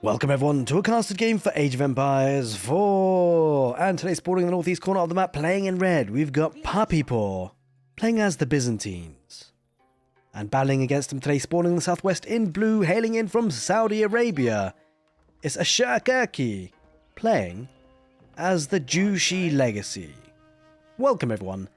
Welcome everyone to a casted game for Age of Empires 4! And today sporting in the northeast corner of the map, playing in red, we've got puppypaw, playing as the Byzantines. And battling against them today, spawning in the southwest in blue, hailing in from Saudi Arabia, is Aoe4, playing as the Zhu Xi legacy. Welcome everyone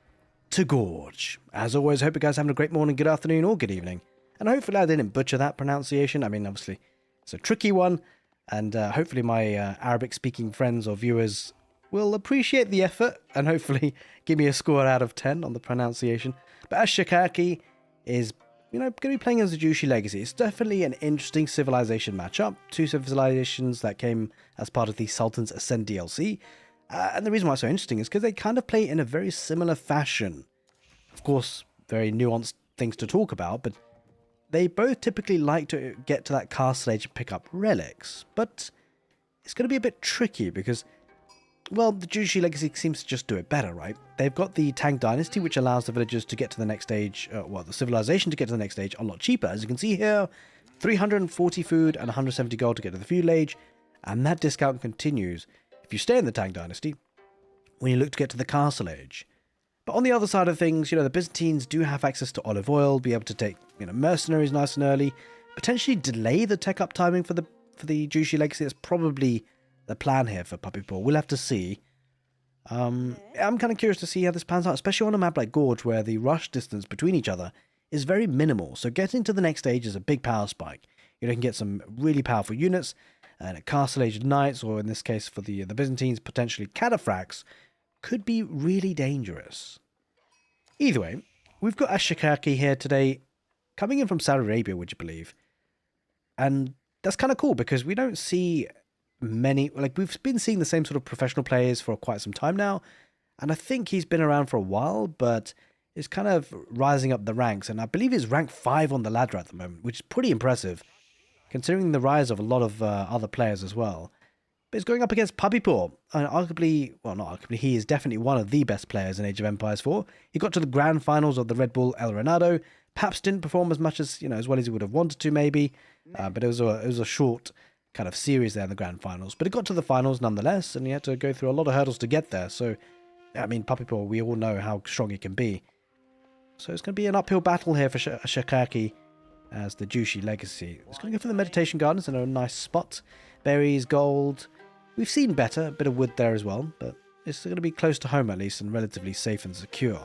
to Gorge. As always, hope you guys are having a great morning, good afternoon or good evening. And hopefully I didn't butcher that pronunciation. I mean, obviously, it's a tricky one. And hopefully my Arabic-speaking friends or viewers will appreciate the effort and hopefully give me a score out of 10 on the pronunciation. But Aoe4 is, going to be playing as the Zhu Xi legacy. It's definitely an interesting civilization matchup. Two civilizations that came as part of the Sultan's Ascend DLC. And the reason why it's so interesting is because they kind of play in a very similar fashion. Of course, very nuanced things to talk about, but they both typically like to get to that castle age and pick up relics, but it's going to be a bit tricky because, well, the Zhu Xi legacy seems to just do it better, right? They've got the Tang dynasty, which allows the villagers to get to the next stage, the civilization to get to the next stage a lot cheaper. As you can see here, 340 food and 170 gold to get to the feudal age, and that discount continues if you stay in the Tang dynasty when you look to get to the castle age. But on the other side of things, the Byzantines do have access to olive oil, be able to take, mercenaries nice and early, potentially delay the tech up timing for the Zhu Xi legacy. That's probably the plan here for puppypaw. We'll have to see. I'm kind of curious to see how this pans out, especially on a map like Gorge, where the rush distance between each other is very minimal. So getting to the next stage is a big power spike. You can get some really powerful units, and a castle age knights, or in this case for the Byzantines, potentially cataphracts, could be really dangerous. Either way, we've got Aoe4 here today, coming in from Saudi Arabia, would you believe? And that's kind of cool because we don't see many, we've been seeing the same sort of professional players for quite some time now, and I think he's been around for a while, but is kind of rising up the ranks, and I believe he's rank 5 on the ladder at the moment, which is pretty impressive, considering the rise of a lot of other players as well. But he's going up against puppypaw, and arguably, well, not arguably, he is definitely one of the best players in Age of Empires 4. He got to the grand finals of the Red Bull El Renado, perhaps didn't perform as much as, as well as he would have wanted to maybe, but it was a short kind of series there in the grand finals. But it got to the finals nonetheless, and he had to go through a lot of hurdles to get there. So, I mean, puppypaw, we all know how strong he can be. So it's going to be an uphill battle here for Aoe4 as the Zhu Xi legacy. It's going to go for the meditation gardens in a nice spot. Berries, gold. We've seen better, a bit of wood there as well, but it's going to be close to home at least and relatively safe and secure.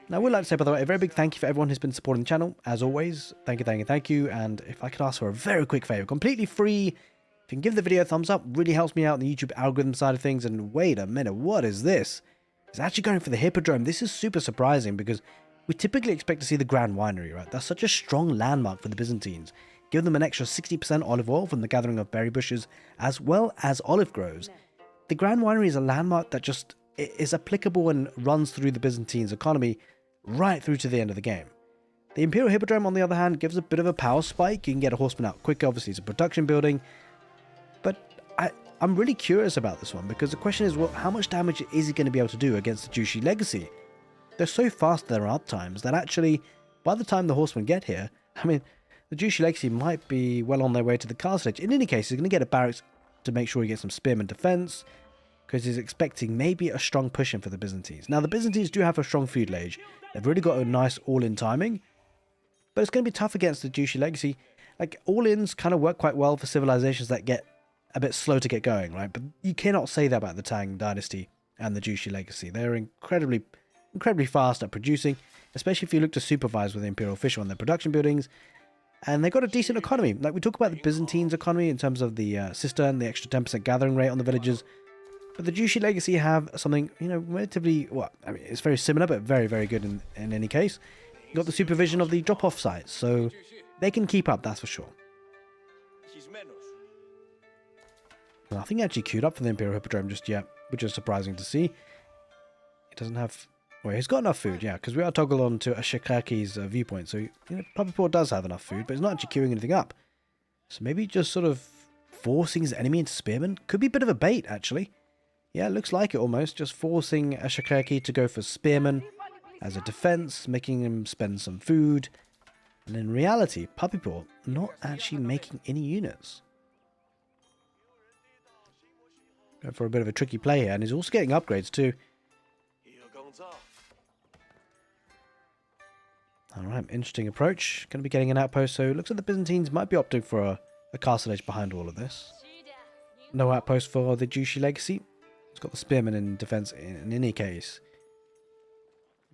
Now, I would like to say, by the way, a very big thank you for everyone who's been supporting the channel. As always, thank you, thank you, thank you. And if I could ask for a very quick favor, completely free, if you can give the video a thumbs up, really helps me out in the YouTube algorithm side of things. And wait a minute, what is this? It's actually going for the Hippodrome. This is super surprising because we typically expect to see the Grand Winery, right? That's such a strong landmark for the Byzantines. Give them an extra 60% olive oil from the gathering of berry bushes, as well as olive groves. The Grand Winery is a landmark that just is applicable and runs through the Byzantines' economy right through to the end of the game. The Imperial Hippodrome, on the other hand, gives a bit of a power spike. You can get a horseman out quicker, obviously it's a production building. But I'm really curious about this one, because the question is, well, how much damage is he going to be able to do against the Zhu Xi legacy? They're so fast their up times that actually, by the time the horsemen get here, I mean, the Zhu Xi legacy might be well on their way to the castle age. In any case, he's going to get a barracks to make sure he gets some spearman defense, because he's expecting maybe a strong push in for the Byzantines. Now, the Byzantines do have a strong feudal age. They've really got a nice all-in timing, but it's going to be tough against the Zhu Xi legacy. Like, all-ins kind of work quite well for civilizations that get a bit slow to get going, right? But you cannot say that about the Tang dynasty and the Zhu Xi legacy. They're incredibly fast at producing, especially if you look to supervise with the Imperial official on their production buildings. And they've got a decent economy. Like, we talk about the Byzantines' economy in terms of the cistern, the extra 10% gathering rate on the villages. But the Zhu Xi legacy have something, relatively, well, I mean, it's very similar, but very, very good in any case. You've got the supervision of the drop-off sites, so they can keep up, that's for sure. Well, nothing actually queued up for the Imperial Hippodrome just yet, which is surprising to see. It doesn't have... Well, he's got enough food, yeah, because we are toggled on to Aoe4's viewpoint, so puppypaw does have enough food, but he's not actually queuing anything up. So maybe just sort of forcing his enemy into spearmen could be a bit of a bait, actually. Yeah, looks like it almost, just forcing Aoe4 to go for spearmen as a defense, making him spend some food. And in reality, puppypaw not actually making any units. Going for a bit of a tricky play here, and he's also getting upgrades too. Alright, interesting approach. Going to be getting an outpost, so it looks like the Byzantines might be opting for a castle age behind all of this. No outpost for the Zhu Xi legacy. It's got the spearmen in defense in any case.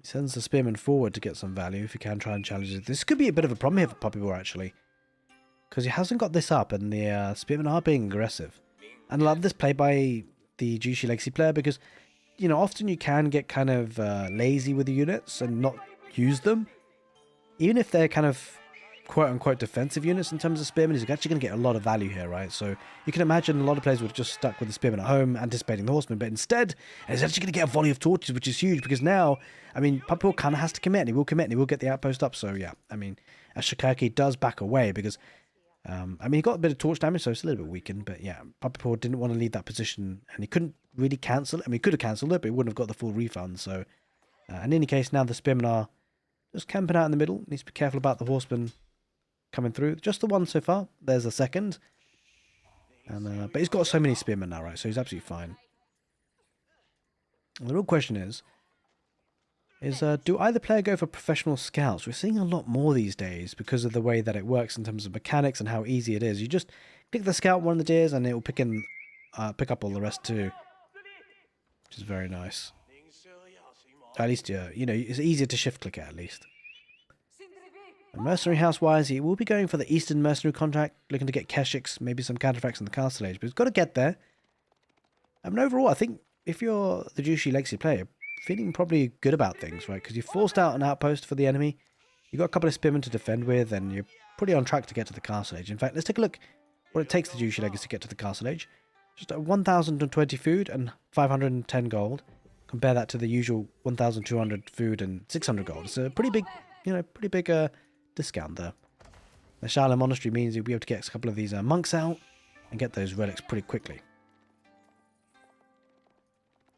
He sends the spearmen forward to get some value if he can try and challenge it. This could be a bit of a problem here for puppypaw actually, because he hasn't got this up and the spearmen are being aggressive. And I love this play by the Zhu Xi legacy player because, you know, often you can get kind of lazy with the units and not use them. Even if they're kind of quote-unquote defensive units in terms of spearmen, he's actually going to get a lot of value here, right? So you can imagine a lot of players would have just stuck with the spearmen at home, anticipating the horsemen, but instead, he's actually going to get a volley of torches, which is huge, because now, I mean, puppypaw kind of has to commit, and he will commit, and he will get the outpost up, so yeah, I mean, as Shikaki does back away, because, I mean, he got a bit of torch damage, so it's a little bit weakened, but yeah, puppypaw didn't want to leave that position, and he couldn't really cancel it. I mean, he could have cancelled it, but he wouldn't have got the full refund, so in any case, now the spearmen are just camping out in the middle. Needs to be careful about the horsemen coming through. Just the one so far. There's a second. And but he's got so many spearmen now, right? So he's absolutely fine. And the real question is do either player go for professional scouts? We're seeing a lot more these days because of the way that it works in terms of mechanics and how easy it is. You just click the scout one of the deers and it will pick up all the rest too. Which is very nice. At least, you know, it's easier to shift click it at least. And mercenary house-wise, he will be going for the Eastern mercenary contract, looking to get Keshiks, maybe some counterfacts in the Castle Age, but he's got to get there. I mean, overall, I think if you're the Zhu Xi legacy player, feeling probably good about things, right? Because you forced out an outpost for the enemy, you've got a couple of spearmen to defend with, and you're pretty on track to get to the Castle Age. In fact, let's take a look what it takes the Zhu Xi legacy to get to the Castle Age. Just 1,020 food and 510 gold. Compare that to the usual 1,200 food and 600 gold. It's a pretty big, you know, discount there. The Shaolin Monastery means you'll be able to get a couple of these monks out and get those relics pretty quickly.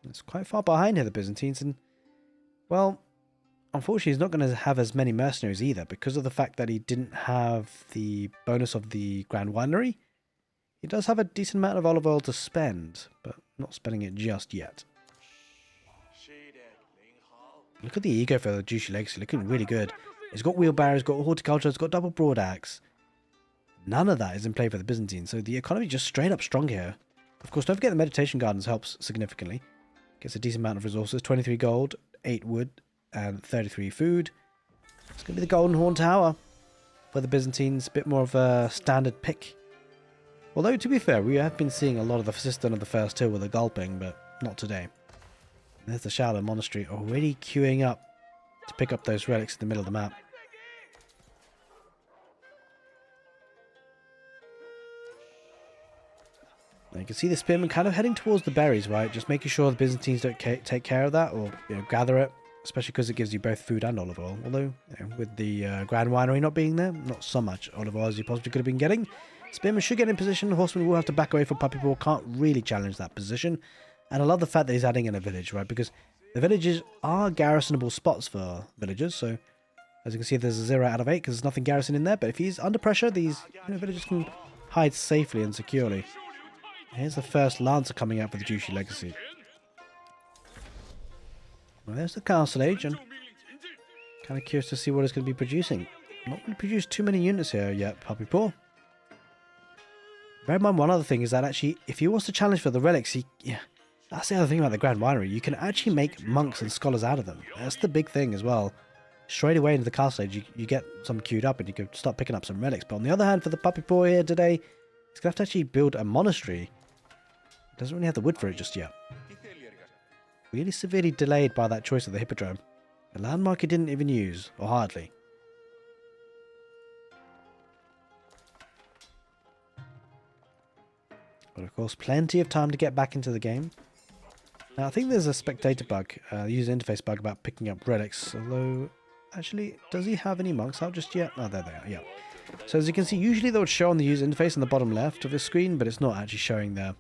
It's quite far behind here, the Byzantines, and, well, unfortunately he's not going to have as many mercenaries either because of the fact that he didn't have the bonus of the Grand Winery. He does have a decent amount of olive oil to spend, but not spending it just yet. Look at the ego for the Zhu Xi legacy, looking really good. He's got wheelbarrows, he's got horticulture, he's got double broadaxe. None of that is in play for the Byzantines, so the economy just straight up strong here. Of course, don't forget the meditation gardens helps significantly. Gets a decent amount of resources, 23 gold, 8 wood, and 33 food. It's going to be the Golden Horn Tower for the Byzantines, a bit more of a standard pick. Although, to be fair, we have been seeing a lot of the system of the first tier with the gulping, but not today. There's the Shaolin Monastery already queuing up to pick up those relics in the middle of the map. Now you can see the spearmen kind of heading towards the berries, right? Just making sure the Byzantines don't take care of that or, you know, gather it. Especially because it gives you both food and olive oil. Although, you know, with the Grand Winery not being there, not so much olive oil as you possibly could have been getting. Spearmen should get in position. Horsemen will have to back away from puppypaw. Can't really challenge that position. And I love the fact that he's adding in a village, right? Because the villages are garrisonable spots for villagers. So, as you can see, there's a 0 out of 8 because there's nothing garrison in there. But if he's under pressure, these villagers can hide safely and securely. Here's the first Lancer coming out for the Zhu Xi legacy. Well, there's the Castle Age, and kind of curious to see what it's going to be producing. Not really produced too many units here yet, puppypaw. Bear in mind one other thing is that actually, if he wants to challenge for the relics, that's the other thing about the Grand Winery. You can actually make monks and scholars out of them. That's the big thing as well. Straight away into the Castle Age, you get some queued up and you can start picking up some relics. But on the other hand, for the puppypaw here today, he's going to have to actually build a monastery. Doesn't really have the wood for it just yet. Really severely delayed by that choice of the Hippodrome. A landmark he didn't even use, or hardly. But of course, plenty of time to get back into the game. Now, I think there's a spectator bug, user interface bug about picking up relics. Although, actually, does he have any monks out just yet? Oh, there they are, yeah. So as you can see, usually they would show on the user interface on the bottom left of the screen, but it's not actually showing there.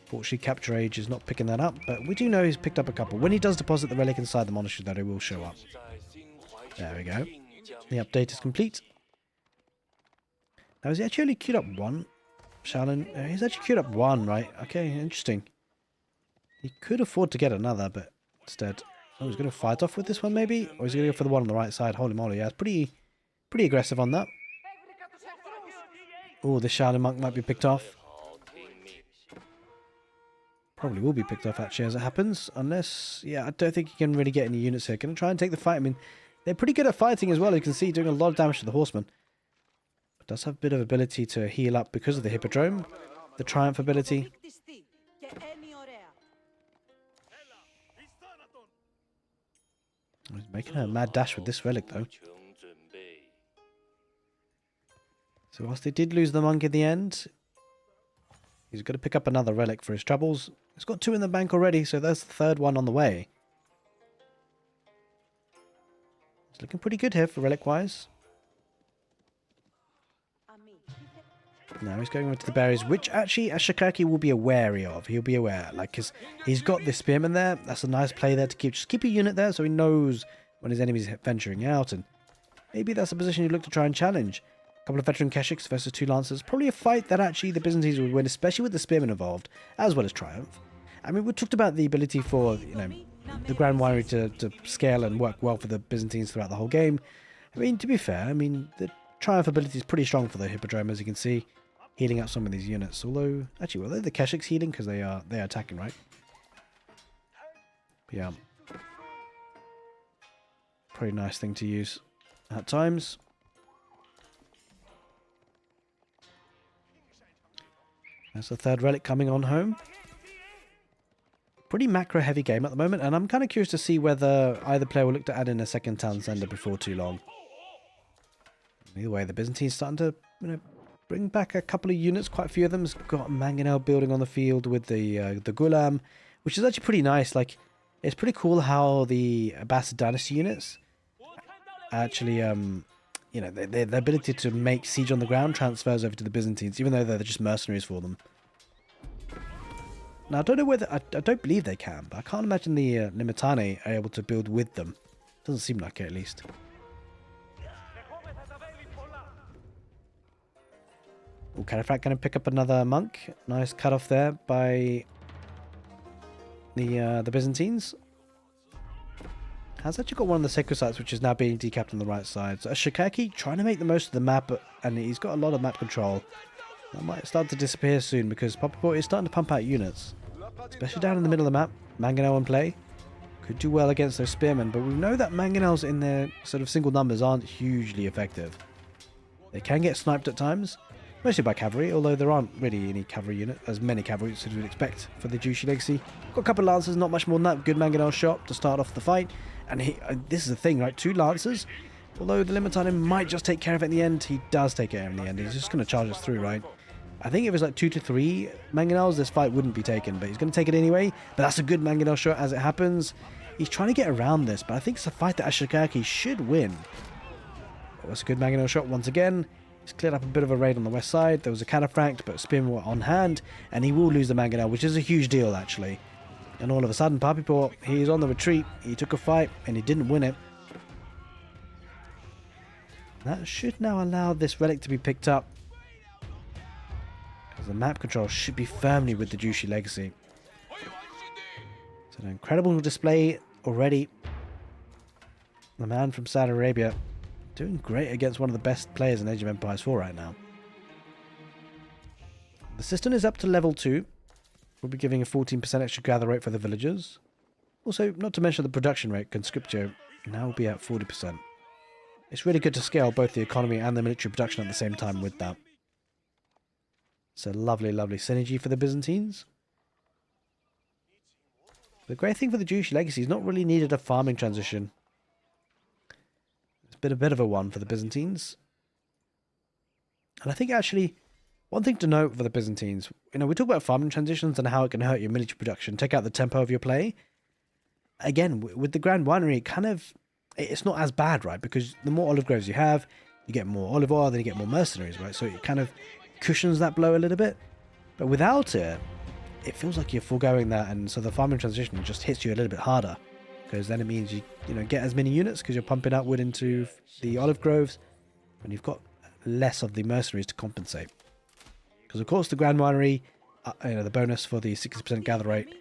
Fortunately, Capture Age is not picking that up, but we do know he's picked up a couple. When he does deposit the relic inside the monastery, though, it will show up. There we go. The update is complete. Now, is he actually only queued up one? Shaolin? He's actually queued up one, right? Okay, interesting. He could afford to get another, but instead... Oh, he's going to fight off with this one, maybe? Or is he going to go for the one on the right side? Holy moly, yeah, it's pretty aggressive on that. Oh, this Shaolin monk might be picked off. Probably will be picked off, actually, as it happens. Unless... Yeah, I don't think he can really get any units here. Going to try and take the fight. I mean, they're pretty good at fighting as well. You can see doing a lot of damage to the horseman. But does have a bit of ability to heal up because of the Hippodrome. The Triumph ability. He's making a mad dash with this relic, though. So whilst they did lose the monk in the end, he's going to pick up another relic for his troubles. He's got 2 in the bank already, so there's the 3rd one on the way. It's looking pretty good here for relic-wise. Now he's going on to the berries, which actually Ashikaki will be wary of. He'll be aware, like, because he's got this spearman there. That's a nice play there to keep. Just keep a unit there so he knows when his enemy's venturing out, and maybe that's a position you look to try and challenge. A couple of veteran Keshiks versus 2 lancers. Probably a fight that actually the Byzantines would win, especially with the spearman involved, as well as Triumph. I mean, we talked about the ability for, you know, the Grand Winery to scale and work well for the Byzantines throughout the whole game. I mean, to be fair, I mean, the Triumph ability is pretty strong for the Hippodrome, as you can see. Healing up some of these units, although actually, were they the Keshiks healing because they are attacking, right? But yeah, pretty nice thing to use at times. There's the 3rd relic coming on home. Pretty macro heavy game at the moment, and I'm kind of curious to see whether either player will look to add in a 2nd town center before too long. Either way, the Byzantines starting to, you know, bring back a couple of units. Quite a few of them has got Mangonel building on the field with the Gulam, which is actually pretty nice. Like, it's pretty cool how the Abbasid dynasty units actually, you know, their ability to make siege on the ground transfers over to the Byzantines, even though they're just mercenaries for them. Now, I don't know whether... I don't believe they can, but I can't imagine the Limitane are able to build with them. Doesn't seem like it, at least. Oh, Cataphracts going to pick up another monk. Nice cut off there by the Byzantines. Has actually got one of the sacred sites, which is now being decapped on the right side. So Ashikaki trying to make the most of the map, and he's got a lot of map control. That might start to disappear soon because puppypaw is starting to pump out units, especially down in the middle of the map. Mangonel in play could do well against those spearmen, but we know that Mangonels in their sort of single numbers aren't hugely effective. They can get sniped at times, mostly by cavalry, although there aren't really any cavalry unit, as many cavalry as you'd expect for the Zhu Xi legacy. Got a couple of lancers, not much more than that. Good Mangonel shot to start off the fight, and this is the thing, right? 2 lancers. Although the Limitane might just take care of it in the end, he does take care of it in the end. He's just going to charge us through, right? I think if it was like 2 to 3 Mangonels, this fight wouldn't be taken, but he's going to take it anyway. But that's a good Mangonel shot as it happens. He's trying to get around this, but I think it's a fight that Ashikaki should win. But that's a good Mangonel shot once again. He's cleared up a bit of a raid on the west side. There was a Cataphract, but Spearmen were on hand, and he will lose the Mangonel, which is a huge deal, actually. And all of a sudden, puppypaw, he's on the retreat. He took a fight, and he didn't win it. That should now allow this relic to be picked up, because the map control should be firmly with the Zhu Xi legacy. It's an incredible display already. The man from Saudi Arabia doing great against one of the best players in Age of Empires 4 right now. The system is up to level 2. We'll be giving a 14% extra gather rate for the villagers. Also, not to mention the production rate, Conscriptio now will be at 40%. It's really good to scale both the economy and the military production at the same time with that. It's a lovely, lovely synergy for the Byzantines. The great thing for the Zhu Xi legacy is not really needed a farming transition. It's been a bit of a one for the Byzantines. And I think actually, one thing to note for the Byzantines, you know, we talk about farming transitions and how it can hurt your military production, take out the tempo of your play. Again, with the Grand Winery, it kind of... it's not as bad, right? Because the more olive groves you have, you get more olive oil, then you get more mercenaries, right? So it kind of cushions that blow a little bit. But without it, it feels like you're foregoing that, and so the farming transition just hits you a little bit harder. because then it means you get as many units because you're pumping out wood into the olive groves, and you've got less of the mercenaries to compensate. Because of course the Grand Winery, the bonus for the 60% gather rate,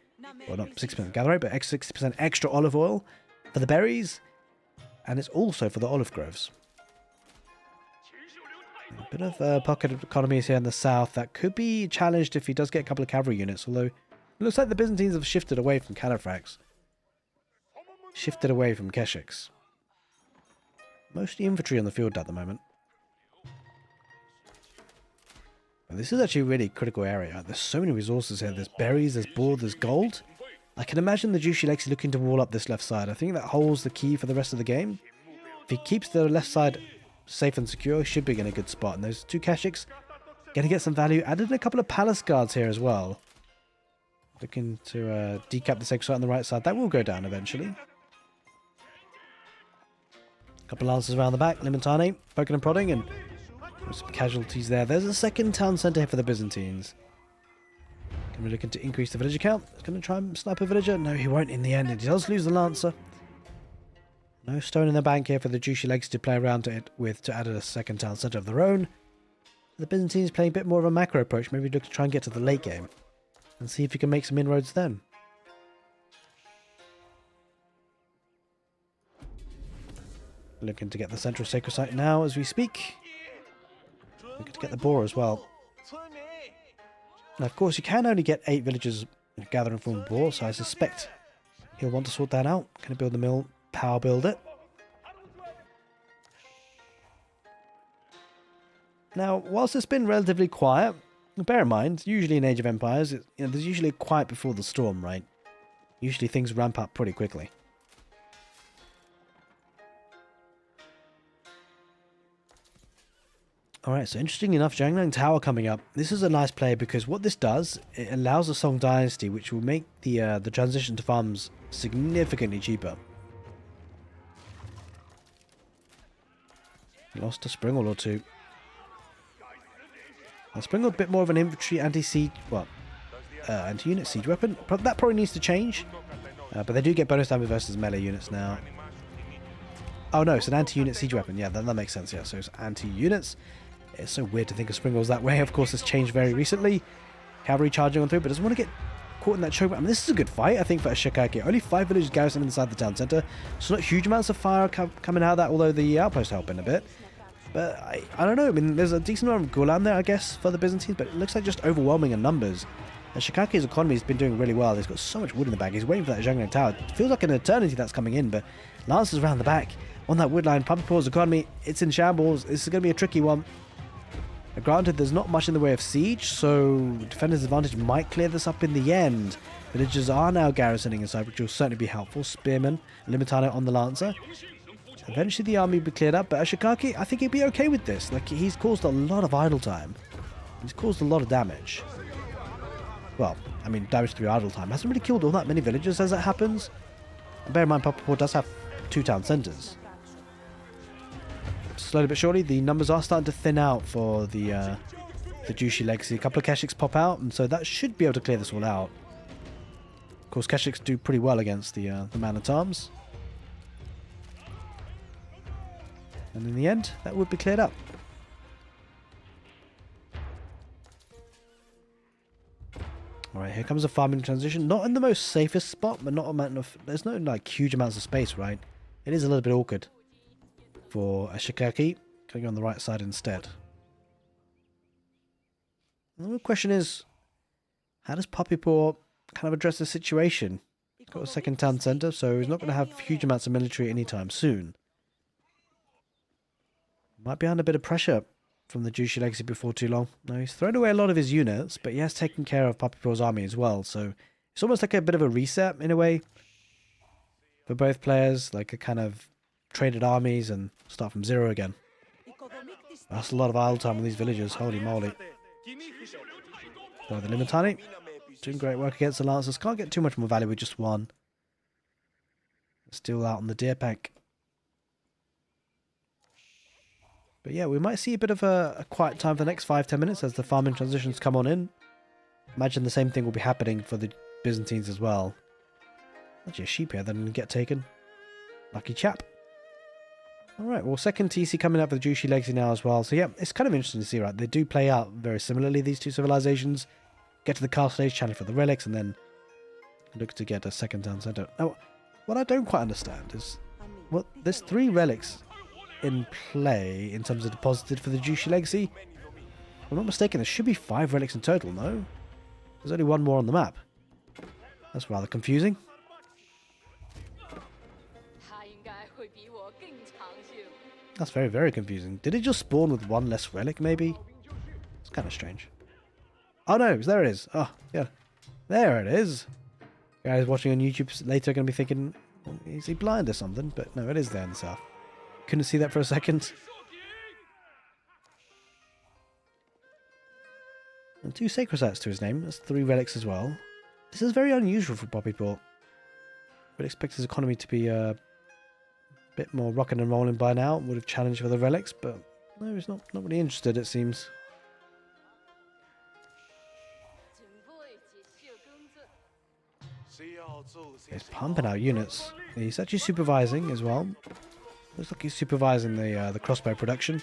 well not 60% gather rate, but 60% extra olive oil for the berries, and it's also for the olive groves. A bit of pocket economies here in the south that could be challenged if he does get a couple of cavalry units, although it looks like the Byzantines have shifted away from Califrax. Shifted away from Keshiks. Mostly infantry on the field at the moment. And this is actually a really critical area. There's so many resources here. There's berries, there's boar, there's gold. I can imagine the Zhu Xi looking to wall up this left side. I think that holds the key for the rest of the game. If he keeps the left side safe and secure, he should be in a good spot. And those two Keshiks going to get some value. Added in a couple of palace guards here as well. Looking to decap the sacred site on the right side. That will go down eventually. Couple of lancers around the back. Limitane poking and prodding, and some casualties there. There's a second town centre here for the Byzantines. Going to be looking to increase the villager count. He's going to try and snipe a villager. No, he won't in the end. He does lose the lancer. No stone in the bank here for the Zhu Xi legs to play around to add a second town centre of their own. The Byzantines playing a bit more of a macro approach. Maybe look to try and get to the late game and see if he can make some inroads then. Looking to get the central sacred site now as we speak. Looking to get the boar as well. Now, of course, you can only get 8 villagers gathering from boar, so I suspect he'll want to sort that out. Can he build the mill? Power build it. Now, whilst it's been relatively quiet, bear in mind, usually in Age of Empires, there's usually a quiet before the storm, right? Usually things ramp up pretty quickly. Alright, so interestingly enough, Jiangnan Tower coming up. This is a nice play because what this does, it allows a Song Dynasty, which will make the transition to farms significantly cheaper. Lost a Springle or two. A Springle a bit more of an infantry anti-siege, well, anti-unit siege weapon. That probably needs to change, but they do get bonus damage versus melee units now. Oh no, it's an anti-unit siege weapon. Yeah, that makes sense. Yeah, so it's anti-units. It's so weird to think of Springles that way. Of course, it's changed very recently. Cavalry charging on through, but doesn't want to get caught in that choke. I mean, this is a good fight, I think, for Ashikaki. Only 5 villages garrison inside the town centre, so not huge amounts of fire coming out of that, although the outpost helping a bit. But I don't know. I mean, there's a decent amount of Gulan there, I guess, for the Byzantines, but it looks like just overwhelming in numbers. Ashikaki's economy has been doing really well. He's got so much wood in the bag. He's waiting for that Jiangnan Tower. It feels like an eternity that's coming in, but Lancers around the back on that wood line. Puppypaw's economy, it's in shambles. This is going to be a tricky one. Granted, there's not much in the way of siege, so Defender's Advantage might clear this up in the end. Villagers are now garrisoning inside, which will certainly be helpful. Spearman, Limitano on the Lancer. Eventually the army will be cleared up, but Ashikaki, I think he'd be okay with this. Like, he's caused a lot of idle time. He's caused a lot of damage. Well, I mean, damage through idle time. Hasn't really killed all that many villagers as it happens. And bear in mind, Puppypaw does have 2 town centres. Slowly but surely, the numbers are starting to thin out for the Zhu Xi legacy. A couple of Keshiks pop out, and so that should be able to clear this all out. Of course, Keshiks do pretty well against the man-at-arms. And in the end, that would be cleared up. Alright, here comes a farming transition. Not in the most safest spot, but not amount of... There's no, like, huge amounts of space, right? It is a little bit awkward for Ashikaki going on the right side instead. And the question is, how does Puppypaw kind of address the situation? He's got a second town centre, so he's not going to have huge amounts of military anytime soon. Might be under a bit of pressure from the Zhu Xi legacy before too long. Now, he's thrown away a lot of his units, but he has taken care of Puppypaw's army as well, so it's almost like a bit of a reset in a way for both players, like a kind of traded armies and start from zero again. That's a lot of idle time on these villagers, holy moly. So the Limitani doing great work against the Lancers. Can't get too much more value with just one. Still out on the deer pack. But yeah, we might see a bit of a quiet time for the next 5-10 minutes as the farming transitions come on in. Imagine the same thing will be happening for the Byzantines as well. Actually, a sheep here that didn't get taken. Lucky chap. Alright, well, second TC coming up with the Zhu Xi legacy now as well. So yeah, it's kind of interesting to see, right? They do play out very similarly, these two civilizations. Get to the castle stage, challenge for the relics, and then look to get a second town center. Now, what I don't quite understand is, well, there's 3 relics in play in terms of deposited for the Zhu Xi legacy. If I'm not mistaken, there should be 5 relics in total, no? There's only 1 more on the map. That's rather confusing. That's very, very confusing. Did it just spawn with 1 less relic, maybe? It's kind of strange. Oh no, there it is. Oh, yeah. There it is. Guys watching on YouTube later are going to be thinking, is he blind or something? But no, it is there in the south. Couldn't see that for a second. And 2 sacred sites to his name. That's 3 relics as well. This is very unusual for puppypaw. Would expect his economy to be bit more rocking and rolling by now. Would have challenged for the relics, but no, he's not really interested, it seems. He's pumping out units. He's actually supervising as well. Looks like he's supervising the crossbow production.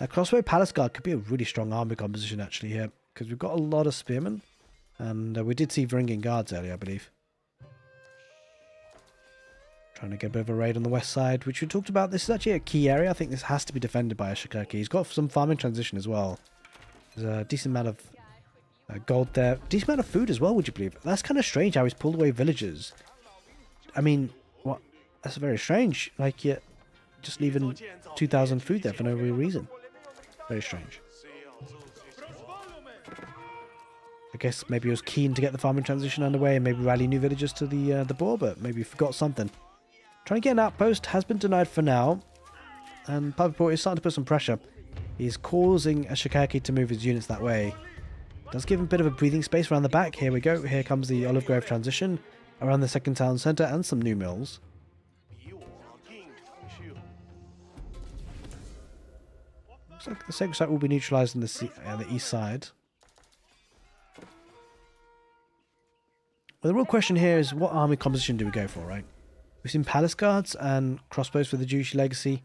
Now, crossbow palace guard could be a really strong army composition actually here, because we've got a lot of spearmen, and we did see Varangian guards earlier, I believe. Trying to get a bit of a raid on the west side, which we talked about. This is actually a key area. I think this has to be defended by a Shikaki. He's got some farming transition as well. There's a decent amount of gold there. Decent amount of food as well, would you believe? That's kind of strange how he's pulled away villagers. I mean, what? That's very strange. Like, you're just leaving 2,000 food there for no real reason. Very strange. I guess maybe he was keen to get the farming transition underway and maybe rally new villagers to the boar, but maybe he forgot something. Trying to get an outpost has been denied for now, and puppypaw is starting to put some pressure. He's causing a Shikaki to move his units that way. Does give him a bit of a breathing space around the back. Here we go. Here comes the olive grove transition around the second town centre and some new mills. Looks like the sacred site will be neutralised on the east side. Well, the real question here is, what army composition do we go for, right? We've seen palace guards and crossbows for the Zhu Xi legacy.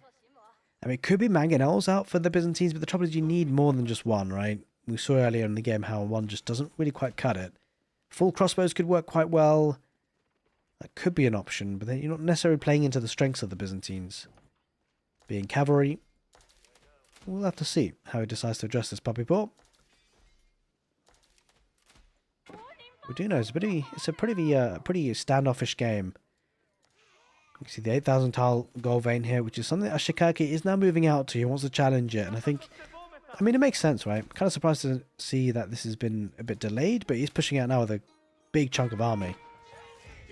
I mean, it could be mangonels out for the Byzantines, but the trouble is you need more than just one, right? We saw earlier in the game how one just doesn't really quite cut it. Full crossbows could work quite well. That could be an option, but then you're not necessarily playing into the strengths of the Byzantines. Being cavalry, we'll have to see how he decides to address this puppypaw. We do know it's a pretty standoffish game. You can see the 8,000 tile gold vein here, which is something that Shikaki is now moving out to. He wants to challenge it, and I mean, it makes sense, right? I'm kind of surprised to see that this has been a bit delayed, but he's pushing out now with a big chunk of army.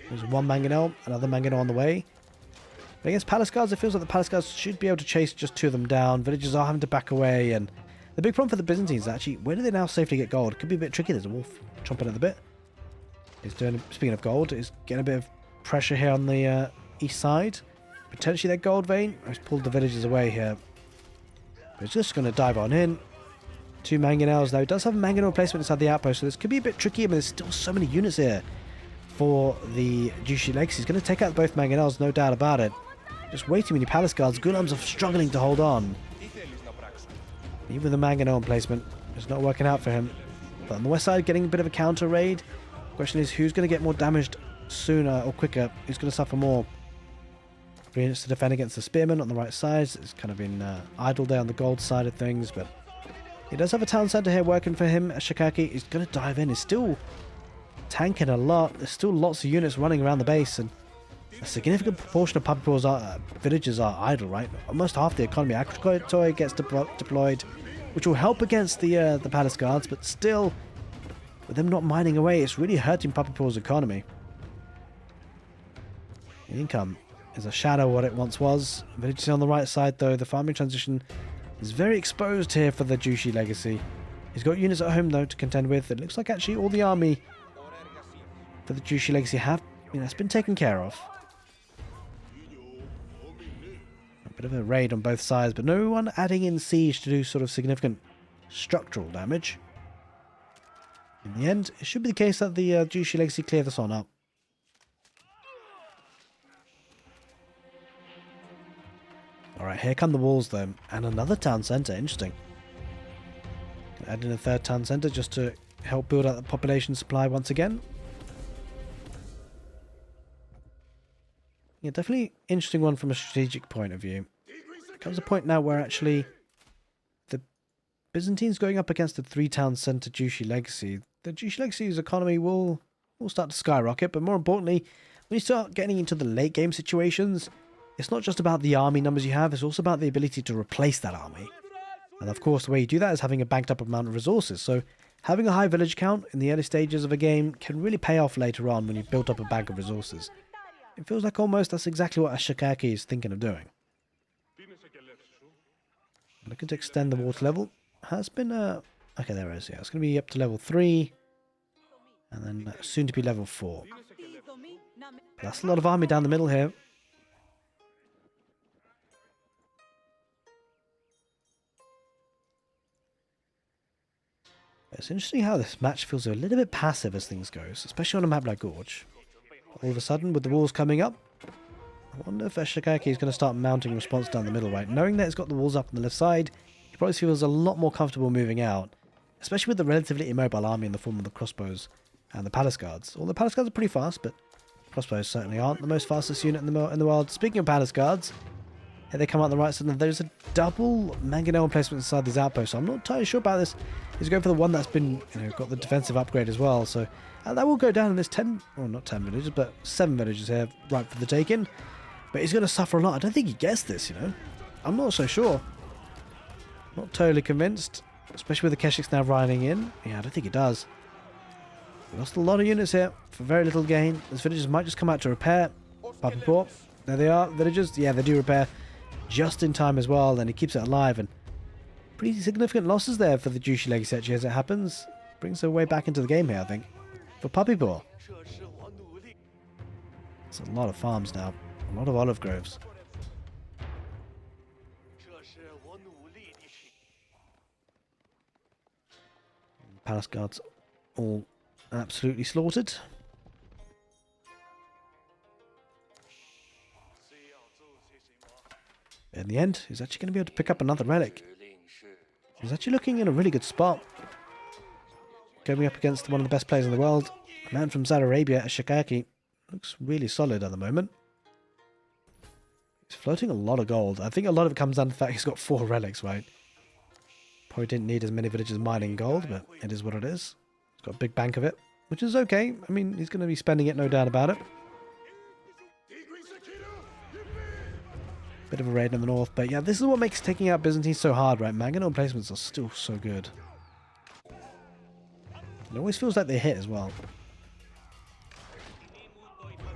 There's one mangonel, another mangonel on the way. But against palace guards, it feels like the palace guards should be able to chase just 2 of them down. Villagers are having to back away, and the big problem for the Byzantines is actually, where do they now safely get gold? It could be a bit tricky. There's a wolf chomping at the bit. Speaking of gold, he's getting a bit of pressure here on the east side. Potentially that gold vein. He's pulled the villagers away here. But he's just going to dive on in. 2 mangonels now. He does have a mangonel placement inside the outpost, so this could be a bit tricky, but there's still so many units here for the Zhu Xi legacy. He's going to take out both mangonels, no doubt about it. Just way too many palace guards. Gulams are struggling to hold on. Even with the mangonel placement, it's not working out for him. But on the west side, getting a bit of a counter raid. Question is, who's going to get more damaged sooner or quicker? Who's going to suffer more? 3 units to defend against the spearmen on the right side. It's kind of been idle there on the gold side of things, but he does have a town centre here working for him. Shikaki is going to dive in. He's still tanking a lot. There's still lots of units running around the base, and a significant proportion of puppypaw's villages are idle, right? Almost half the economy. Agriculture gets deployed, which will help against the palace guards, but still, with them not mining away, it's really hurting puppypaw's economy. The income is a shadow of what it once was. Villages on the right side, though. The farming transition is very exposed here for the Zhu Xi legacy. He's got units at home, though, to contend with. It looks like actually all the army for the Zhu Xi legacy it's been taken care of. A bit of a raid on both sides, but no one adding in siege to do sort of significant structural damage. In the end, it should be the case that the Zhu Xi legacy clear this on up. Right, here come the walls though. And another town centre. Interesting. Add in a third town centre just to help build out the population supply once again. Yeah, definitely interesting one from a strategic point of view. There comes a point now where actually the Byzantines going up against the 3-town centre Zhu Xi legacy. The Zhu Xi legacy's economy will start to skyrocket, but more importantly, when you start getting into the late game situations, it's not just about the army numbers you have, it's also about the ability to replace that army. And of course, the way you do that is having a banked up amount of resources. So having a high village count in the early stages of a game can really pay off later on when you've built up a bank of resources. It feels like almost that's exactly what Ashikaki is thinking of doing. Looking to extend the water level. Has been, okay, there it is, yeah. It's going to be up to level 3. And then soon to be level 4. That's a lot of army down the middle here. It's interesting how this match feels a little bit passive as things go, especially on a map like Gorge. All of a sudden, with the walls coming up, I wonder if Ashikaki is going to start mounting response down the middle, right? Knowing that it's got the walls up on the left side, he probably feels a lot more comfortable moving out, especially with the relatively immobile army in the form of the crossbows and the palace guards. All the palace guards are pretty fast, but crossbows certainly aren't the most fastest unit in the world. Speaking of palace guards, here they come out the right side, and there's a double mangonel placement inside these outposts. So I'm not entirely sure about this. He's going for the one that's been, got the defensive upgrade as well. So that will go down in this 10, well, not 10 villages, but 7 villages here, right for the taking. But he's going to suffer a lot. I don't think he gets this, I'm not so sure. Not totally convinced, especially with the Keshiks now riding in. Yeah, I don't think he does. We lost a lot of units here for very little gain. These villagers might just come out to repair. Puppypaw. There they are, villagers. Yeah, they do repair just in time as well, and he keeps it alive. And pretty significant losses there for the Zhu Xi legacy actually as it happens. Brings her way back into the game here, I think, for Puppypaw. It's a lot of farms now. A lot of olive groves. Palace guards all absolutely slaughtered. In the end, he's actually going to be able to pick up another relic. He's actually looking in a really good spot. Going up against one of the best players in the world. A man from Arabia, Ashikaki. Looks really solid at the moment. He's floating a lot of gold. I think a lot of it comes down to the fact he's got 4 relics, right? Probably didn't need as many villagers mining gold, but it is what it is. He's got a big bank of it, which is okay. I mean, he's going to be spending it, no doubt about it. Bit of a raid in the north, but yeah, this is what makes taking out Byzantines so hard, right? Mangonel placements are still so good. It always feels like they hit as well.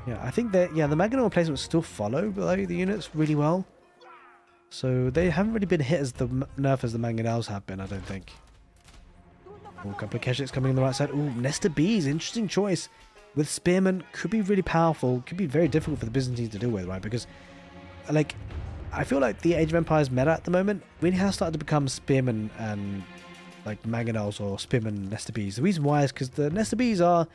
Yeah, I think that, yeah, the Mangonel placements still follow below the units really well. So they haven't really been hit as the nerf as the Mangonels have been, I don't think. Oh, a couple of Keshiks coming on the right side. Ooh, Nesta Bees, interesting choice. With Spearmen, could be really powerful. Could be very difficult for the Byzantines to deal with, right? Because, like, I feel like the Age of Empires meta at the moment really has started to become Spearmen and, like, Mangonels or Spearmen Nesta Bees. The reason why is because the Nesta Bees are,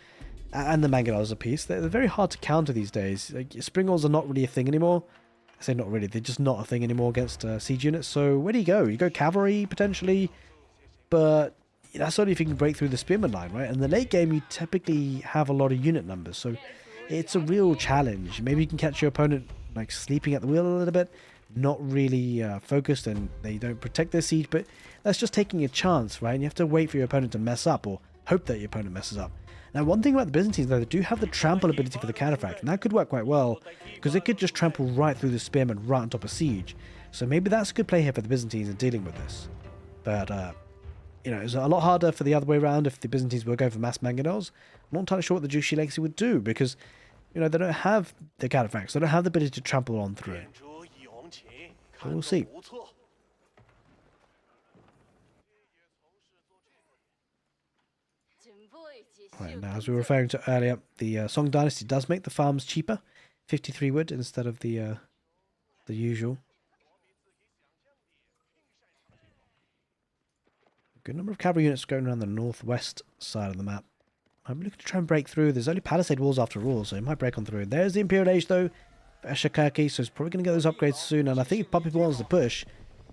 and the Mangonels a piece, they're very hard to counter these days. Like, Springals are not really a thing anymore. I say not really, they're just not a thing anymore against siege units. So where do you go? You go cavalry, potentially, but that's only if you can break through the Spearman line, right? In the late game, you typically have a lot of unit numbers, so it's a real challenge. Maybe you can catch your opponent, like, sleeping at the wheel a little bit, not really focused, and they don't protect their siege, but that's just taking a chance, right? And you have to wait for your opponent to mess up, or hope that your opponent messes up. Now, one thing about the Byzantines, though, they do have the trample ability for the counterfact, and that could work quite well, because they could just trample right through the Spearman right on top of siege. So maybe that's a good play here for the Byzantines in dealing with this. But, it's a lot harder for the other way around if the Byzantines were going for mass Mangonels. I'm not entirely sure what the Zhu Xi legacy would do, because, they don't have the counterfacts, they don't have the ability to trample on through. So we'll see. Right, now, as we were referring to earlier, the Song Dynasty does make the farms cheaper. 53 wood instead of the usual. A good number of cavalry units going around the northwest side of the map. I'm looking to try and break through. There's only palisade walls after all, so it might break on through. There's the Imperial Age, though. Ashikaki, so he's probably going to get those upgrades soon. And I think if puppypaw wants to push,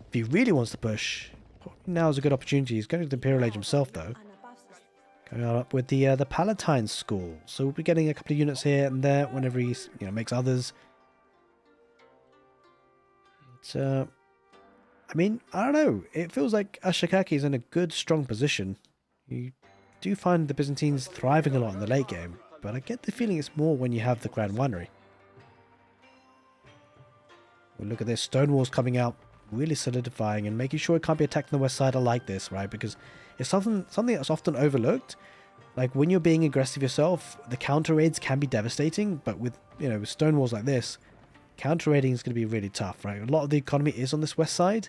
if he really wants to push, now is a good opportunity. He's going to the Imperial Age himself, though. Going on up with the Palatine School. So we'll be getting a couple of units here and there whenever he makes others. But, I mean, I don't know. It feels like Ashikaki is in a good, strong position. You do find the Byzantines thriving a lot in the late game, but I get the feeling it's more when you have the Grand Winery. Well, look at this. Stone walls coming out, really solidifying and making sure it can't be attacked on the west side. I like this, right? Because it's something that's often overlooked. Like, when you're being aggressive yourself, the counter raids can be devastating, but with, with stone walls like this, counter raiding is going to be really tough, right? A lot of the economy is on this west side.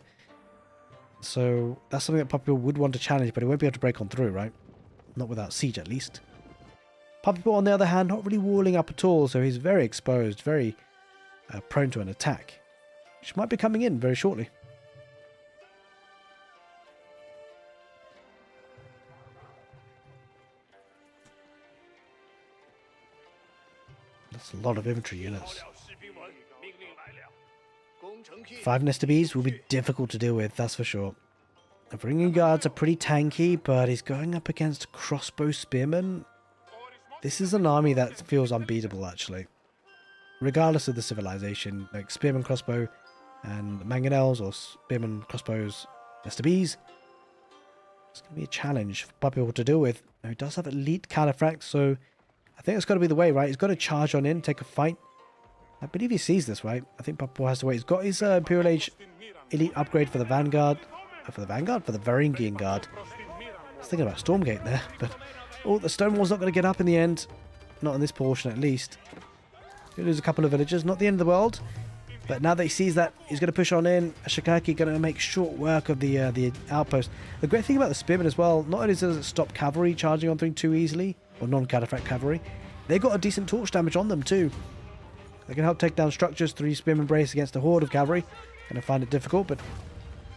So that's something that puppypaw would want to challenge, but he won't be able to break on through, right? Not without siege, at least. Puppypaw, on the other hand, not really walling up at all, so he's very exposed, very prone to an attack, which might be coming in very shortly. That's a lot of infantry units. 5 Nester Bees will be difficult to deal with, that's for sure. The Bringing Guards are pretty tanky, but he's going up against crossbow spearmen. This is an army that feels unbeatable, actually. Regardless of the civilization, like spearman crossbow and mangonels, or spearman crossbows, Nester Bees. It's going to be a challenge for puppypaw to deal with. Now, he does have elite cataphract, so I think it's got to be the way, right? He's got to charge on in, take a fight. I believe he sees this, right? I think puppypaw has to wait. He's got his Imperial Age elite upgrade for the Vanguard. For the Varangian Guard. I was thinking about Stormgate there, but the Stonewall's not going to get up in the end. Not in this portion, at least. He'll lose a couple of villagers. Not the end of the world. But now that he sees that, he's going to push on in. Ashikaki going to make short work of the outpost. The great thing about the Spearmen as well, not only does it stop cavalry charging on through too easily, or non-cataphract cavalry, they got a decent torch damage on them too. They can help take down structures. 3 Spearmen brace against a horde of cavalry. Going to find it difficult, but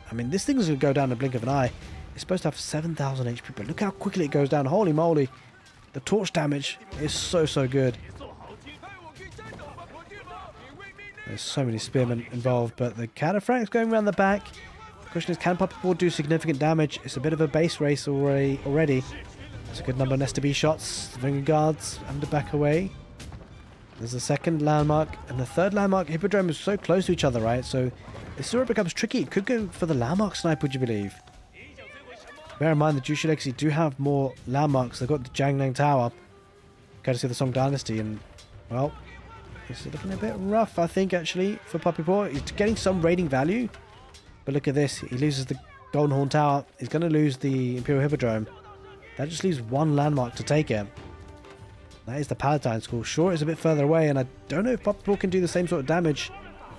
I mean, this thing's going to go down in the blink of an eye. It's supposed to have 7,000 HP, but look how quickly it goes down. Holy moly. The torch damage is so good. There's so many spearmen involved, but the cataphract's going around the back. The question is, can puppypaw do significant damage? It's a bit of a base race already. There's a good number of Nester Bee shots. The Vanguard Guards having to back away. There's the second landmark, and the third landmark. Hippodrome is so close to each other, right? So this is where it becomes tricky. It could go for the landmark snipe, would you believe? Bear in mind, the Zhu Xi Legacy do have more landmarks. They've got the Jiangnan Tower, courtesy of the Song Dynasty, and, well, it's looking a bit rough, I think, actually, for puppypaw. He's getting some raiding value, but look at this. He loses the Golden Horn Tower. He's going to lose the Imperial Hippodrome. That just leaves one landmark to take it. That is the Palatine School. Sure, it's a bit further away, and I don't know if puppypaw can do the same sort of damage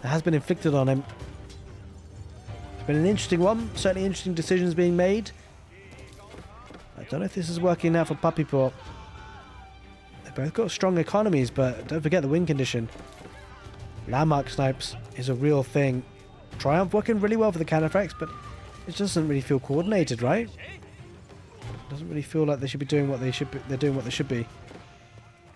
that has been inflicted on him. It's been an interesting one. Certainly interesting decisions being made. I don't know if this is working now for puppypaw. They've both got strong economies, but don't forget the win condition. Landmark snipes is a real thing. Triumph working really well for the cataphracts, but it doesn't really feel coordinated, right? It doesn't really feel like they should be doing what they should be. They're doing what they should be.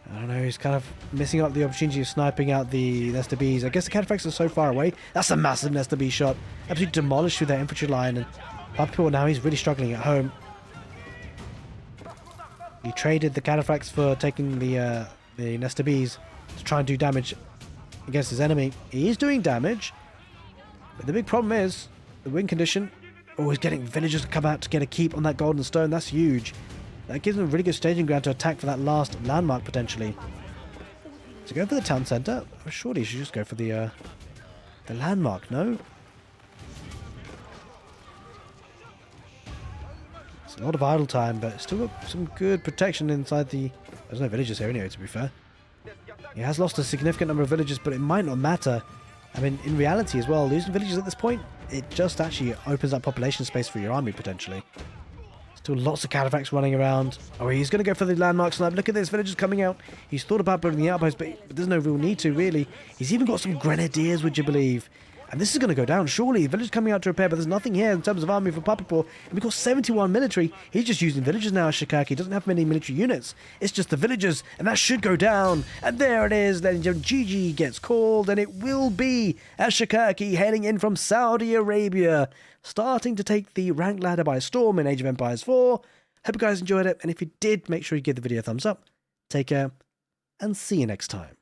I don't know, he's kind of missing out the opportunity of sniping out the Nester Bees. I guess the cataphracts are so far away. That's a massive Nester Bee shot. Absolutely demolished through their infantry line. And puppypaw now, he's really struggling at home. He traded the cataphracts for taking the Nester Bees to try and do damage against his enemy. He is doing damage, but the big problem is the win condition. Oh, he's getting villagers to come out to get a keep on that golden stone. That's huge. That gives them a really good staging ground to attack for that last landmark, potentially. To go for the town centre? Oh, surely you should just go for the landmark, no? It's a lot of idle time, but still got some good protection inside the... There's no villagers here anyway, to be fair. He has lost a significant number of villagers, but it might not matter. I mean, in reality as well, losing villagers at this point, it just actually opens up population space for your army, potentially. Still lots of cataphracts running around. Oh, he's going to go for the landmark snipe. Look at this, villagers coming out. He's thought about building the outpost, but there's no real need to, really. He's even got some grenadiers, would you believe? And this is going to go down, surely. Village coming out to repair, but there's nothing here in terms of army for puppypaw. And we've got 71 military. He's just using villagers now, Shikaki. He doesn't have many military units. It's just the villagers, and that should go down. And there it is. Then GG gets called, and it will be Shikaki heading in from Saudi Arabia, starting to take the rank ladder by storm in Age of Empires 4. Hope you guys enjoyed it, and if you did, make sure you give the video a thumbs up. Take care, and see you next time.